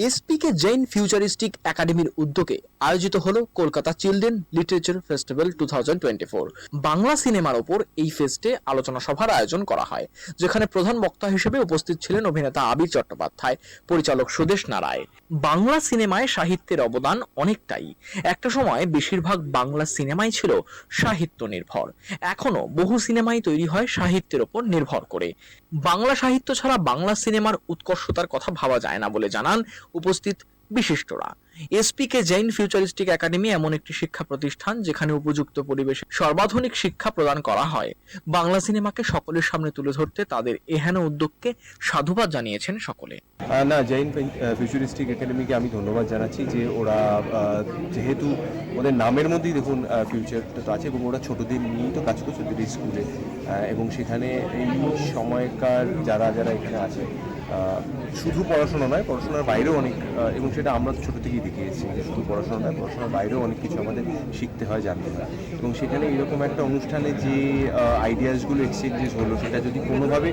এসপিকে Jain futuristic একাডেমির উদ্যোগে আয়োজিত হলো Kolkata children literature festival 2024। Bangla সিনেমার ওপর এই ফেস্টে আলোচনা সভার আয়োজন করা হয়, যেখানে প্রধান বক্তা হিসেবে উপস্থিত ছিলেন অভিনেতা আবির চট্টোপাধ্যায়, পরিচালক সুদেশ নারায়। বাংলা সিনেমায় সাহিত্যের অবদান অনেকটাই। একটা সময় বেশিরভাগ বাংলা সিনেমাই ছিল সাহিত্য নির্ভর। এখনো বহু সিনেমাই তৈরি হয় সাহিত্যের ওপর নির্ভর করে। বাংলা সাহিত্য ছাড়া বাংলা সিনেমার উৎকর্ষতার কথা ভাবা যায় না বলে জানান উপস্থিত বিশিষ্টরা। এসপিকে জৈন ফিউচারিস্টিক একাডেমি এমন একটি শিক্ষা প্রতিষ্ঠান যেখানে উপযুক্ত পরিবেশে সর্বাধুনিক শিক্ষা প্রদান করা হয়। বাংলা সিনেমাকে সকলের সামনে তুলে ধরতে তাদের এহেন উদ্যোগকে সাধুবাদ জানিয়েছেন সকলে। না, জৈন ফিউচারিস্টিক একাডেমিকে আমি ধন্যবাদ জানাচ্ছি যে ওরা যেহেতু ওদের নামের মধ্যেই দেখুন ফিউচারটা তো আছে, এবং ওরা ছোটদের নিয়েই তো কাজ করছে ওদের স্কুলে, এবং সেখানে এই সময়কার যারা যারা এখানে আছে শুধু পড়াশোনা নয়, পড়াশোনার বাইরেও অনেক, এবং সেটা আমরা তো ছোটো থেকেই দেখিয়েছি যে শুধু পড়াশোনা নয়, পড়াশোনার বাইরেও অনেক কিছু আমাদের শিখতে হয়, জানতে হয়। এবং সেখানে এরকম একটা অনুষ্ঠানে যে আইডিয়াসগুলো এক্সচেঞ্জেস হলো, সেটা যদি কোনোভাবে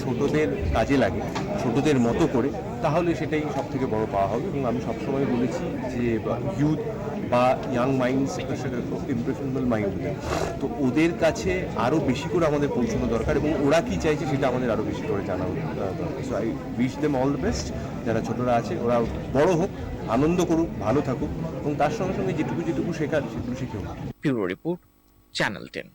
ছোটদের কাজে লাগে, ছোটদের মতো করে, তাহলে সেটাই সব থেকে বড় পাওয়া হবে। এবং আমি সবসময় বলেছি যে ইউথ বা ইয়াং মাইন্ডস, ইমপ্রেশনাল মাইন্ড, তো ওদের কাছে আরও বেশি করে আমাদের পৌঁছানো দরকার, এবং ওরা কী চাইছে সেটা আমাদের আরও বেশি করে জানা দরকার। So I wish them all the best. যারা ছোটরা আছে ওরা বড় হোক, আনন্দ করুক, ভালো থাকুক, এবং তার সঙ্গে সঙ্গে যেটুকু শেখার সেগুলো শিখেও। Bureau report, channel 10।